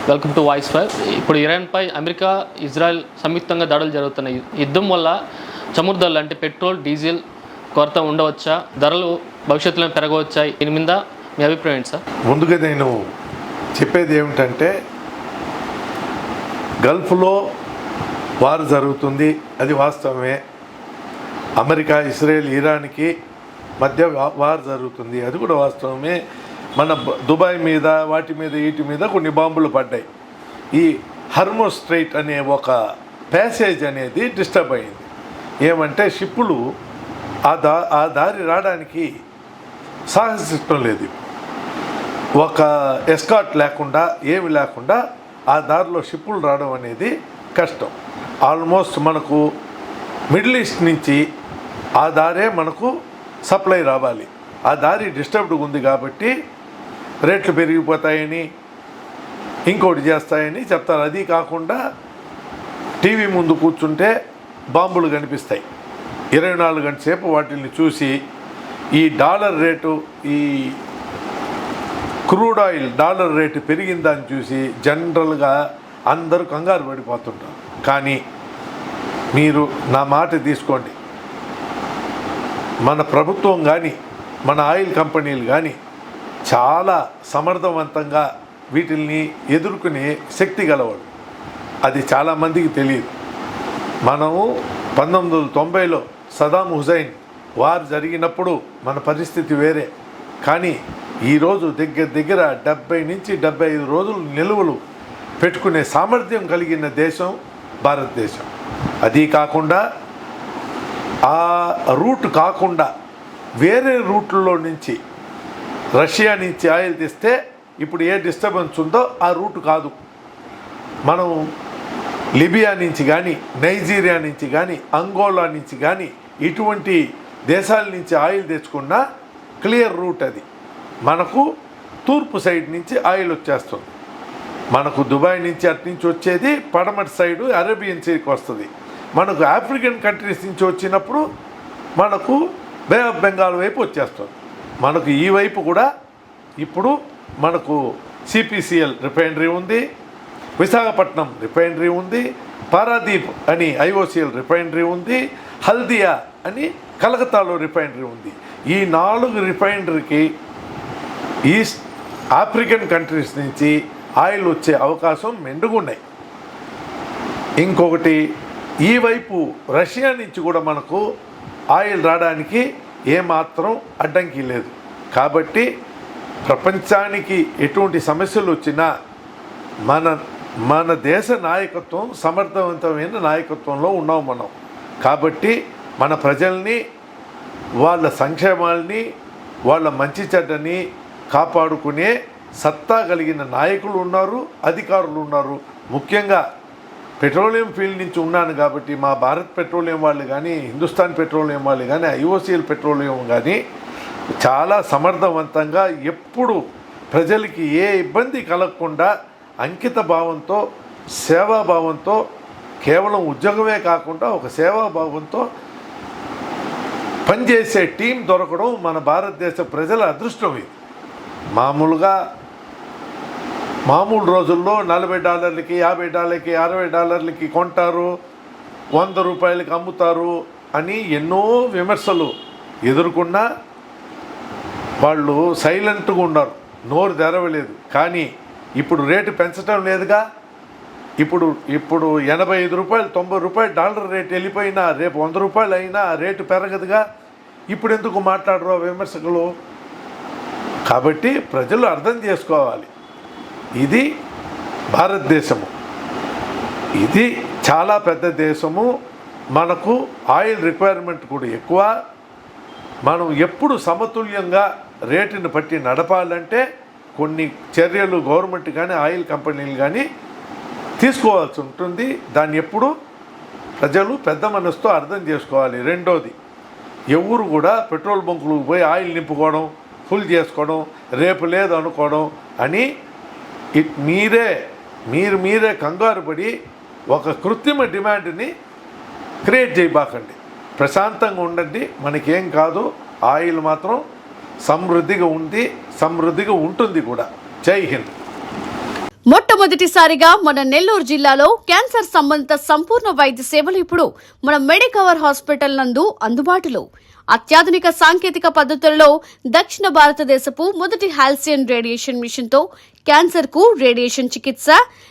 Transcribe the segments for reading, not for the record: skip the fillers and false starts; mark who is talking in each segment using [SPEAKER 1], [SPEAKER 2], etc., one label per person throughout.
[SPEAKER 1] Welcome to voice 5. ఇప్పుడు ఇరాన్పై America Israel సంయుక్తంగా దాడులు జరుగుతున్నాయి. యుద్ధం వల్ల చమురు ధరలు అంటే పెట్రోల్ డీజిల్ కొరత ఉండవచ్చా, ధరలు భవిష్యత్తులో పెరగవచ్చా, దీని మీద మీ అభిప్రాయం ఏంటి సార్?
[SPEAKER 2] ముందుగా నేను చెప్పేది ఏమిటంటే, గల్ఫ్లో వార్ జరుగుతుంది, అది వాస్తవమే. అమెరికా ఇజ్రాయెల్ ఇరాన్కి మధ్య వార్ జరుగుతుంది, అది కూడా వాస్తవమే. మన దుబాయ్ మీద వాటి మీద వీటి మీద కొన్ని బాంబులు పడ్డాయి. ఈ హర్మోజ్ స్ట్రైట్ అనే ఒక ప్యాసేజ్ అనేది డిస్టర్బ్ అయింది. ఏమంటే షిప్పులు ఆ దారి రావడానికి సాహసించడం లేదు. ఒక ఎస్కాట్ లేకుండా ఏమి లేకుండా ఆ దారిలో షిప్పులు రావడం అనేది కష్టం. ఆల్మోస్ట్ మనకు మిడిల్ ఈస్ట్ నుంచి ఆ దారే మనకు సప్లై రావాలి. ఆ దారి డిస్టర్బ్డ్గా ఉంది కాబట్టి రేట్లు పెరిగిపోతాయని ఇంకోటి చేస్తాయని చెప్తారు. అది కాకుండా టీవీ ముందు కూర్చుంటే బాంబులు కనిపిస్తాయి. 24 గంటల సేపు వాటిని చూసి ఈ డాలర్ రేటు, ఈ క్రూడ్ ఆయిల్ డాలర్ రేటు పెరిగిందని చూసి జనరల్గా అందరూ కంగారు పడిపోతుంటారు. కానీ మీరు నా మాట తీసుకోండి, మన ప్రభుత్వం కానీ మన ఆయిల్ కంపెనీలు కానీ చాలా సమర్థవంతంగా వీటిల్ని ఎదుర్కొనే శక్తి గలవాడు. అది చాలామందికి తెలియదు. మనము 1990లో సదాం హుసైన్ వార్ జరిగినప్పుడు మన పరిస్థితి వేరే. కానీ ఈరోజు దగ్గర 70 నుంచి 75 రోజులు నిలువలు పెట్టుకునే సామర్థ్యం కలిగిన దేశం భారతదేశం. అది కాకుండా ఆ రూట్ కాకుండా వేరే రూట్లలో నుంచి రష్యా నుంచి ఆయిల్ తెస్తే ఇప్పుడు ఏ డిస్టర్బెన్స్ ఉందో ఆ రూట్ కాదు. మనం లిబియా నుంచి కానీ, నైజీరియా నుంచి కానీ, అంగోలా నుంచి కానీ ఇటువంటి దేశాల నుంచి ఆయిల్ తెచ్చుకున్న క్లియర్ రూట్ అది. మనకు తూర్పు సైడ్ నుంచి ఆయిల్ వచ్చేస్తుంది. మనకు దుబాయ్ నుంచి అటు నుంచి వచ్చేది పడమటి సైడు అరేబియన్ సీకి వస్తుంది. మనకు ఆఫ్రికన్ కంట్రీస్ నుంచి వచ్చినప్పుడు మనకు బే ఆఫ్ బెంగాల్ వైపు వచ్చేస్తుంది. మనకు ఈ వైపు కూడా ఇప్పుడు మనకు సిపిసిఎల్ రిఫైనరీ ఉంది, విశాఖపట్నం రిఫైనరీ ఉంది, పారాదీప్ అని ఐఓసిఎల్ రిఫైనరీ ఉంది, హల్దియా అని కలకత్తాలో రిఫైనరీ ఉంది. ఈ 4 రిఫైనరీకి ఈస్ట్ ఆఫ్రికన్ కంట్రీస్ నుంచి ఆయిల్ వచ్చే అవకాశం మెండుగున్నాయి. ఇంకొకటి, ఈ వైపు రష్యా నుంచి కూడా మనకు ఆయిల్ రావడానికి ఏమాత్రం అడ్డంకి లేదు. కాబట్టి ప్రపంచానికి ఎటువంటి సమస్యలు వచ్చినా మన దేశ నాయకత్వం సమర్థవంతమైన నాయకత్వంలో ఉన్నాం మనం. కాబట్టి మన ప్రజల్ని, వాళ్ళ సంక్షేమాల్ని, వాళ్ళ మంచి చెడ్డని కాపాడుకునే సత్తా కలిగిన నాయకులు ఉన్నారు, అధికారులు ఉన్నారు. ముఖ్యంగా పెట్రోలియం ఫీల్డ్ నుంచి ఉన్నాను కాబట్టి మా భారత్ పెట్రోలియం వాళ్ళు కానీ, హిందుస్థాన్ పెట్రోలియం వాళ్ళు కానీ, ఐఓసిఎల్ పెట్రోలియం కానీ చాలా సమర్థవంతంగా ఎప్పుడు ప్రజలకి ఏ ఇబ్బంది కలగకుండా అంకిత భావంతో, సేవాభావంతో, కేవలం ఉద్యోగమే కాకుండా ఒక సేవాభావంతో పనిచేసే టీం దొరకడం మన భారతదేశ ప్రజల అదృష్టం. ఇది మామూలు రోజుల్లో $40, $50, $60 కొంటారు, $100 అమ్ముతారు అని ఎన్నో విమర్శలు ఎదుర్కొన్నా వాళ్ళు సైలెంట్గా ఉన్నారు, నోరు తెరవలేదు. కానీ ఇప్పుడు రేటు పెంచడం లేదుగా. ఇప్పుడు $85, $90 డాలర్ రేటు వెళ్ళిపోయినా రేపు $100 అయినా రేటు పెరగదుగా. ఇప్పుడు ఎందుకు మాట్లాడరు విమర్శకులు? కాబట్టి ప్రజలు అర్థం చేసుకోవాలి, ఇది భారతదేశము, ఇది చాలా పెద్ద దేశము. మనకు ఆయిల్ రిక్వైర్మెంట్ కూడా ఎక్కువ. మనం ఎప్పుడు సమతుల్యంగా రేటుని బట్టి నడపాలంటే కొన్ని చర్యలు గవర్నమెంట్ కానీ ఆయిల్ కంపెనీలు కానీ తీసుకోవాల్సి ఉంటుంది. దాన్ని ఎప్పుడు ప్రజలు పెద్ద మనసుతో అర్థం చేసుకోవాలి. రెండోది, ఎవరు కూడా పెట్రోల్ బంకులకు పోయి ఆయిల్ నింపుకోవడం, ఫుల్ చేసుకోవడం, రేపు లేదు అనుకోవడం అని మీరే కంగారు పడి ఒక కృత్రిమ డిమాండ్ని క్రియేట్ చేయబాకండి. ప్రశాంతంగా ఉండండి, మనకేం కాదు. ఆయిల్ మాత్రం సమృద్ధిగా ఉంటుంది కూడా. జై హింద్.
[SPEAKER 3] మొట్టమొదటిసారిగా మన నెల్లూరు జిల్లాలో క్యాన్సర్ సంబంధిత సంపూర్ణ వైద్య సేవలు ఇప్పుడు మన మెడికవర్ హాస్పిటల్ నందు అందుబాటులో. అత్యాధునిక సాంకేతిక పద్ధతులలో దక్షిణ భారతదేశపు మొదటి హాల్సియన్ రేడియేషన్ మిషన్ తో క్యాన్సర్ కు రేడియేషన్ చికిత్స,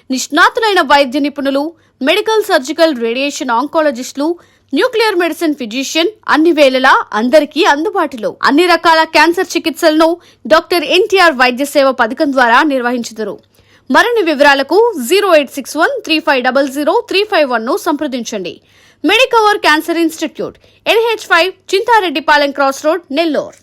[SPEAKER 3] నిష్ణాతులైన వైద్య నిపుణులు, మెడికల్ సర్జికల్ రేడియేషన్ ఆంకాలజిస్టులు, న్యూక్లియర్ మెడిసిన్ ఫిజిషియన్ అన్ని వేళలా అందరికీ అందుబాటులో. అన్ని రకాల క్యాన్సర్ చికిత్సలను డాక్టర్ ఎన్టీఆర్ వైద్య సేవ పథకం ద్వారా నిర్వహించుదురు. మరిన్ని వివరాలకు 086135003551 సంప్రదించండి. Medicover cancer institute, NH5, Chintareddypalem cross road, Nellore.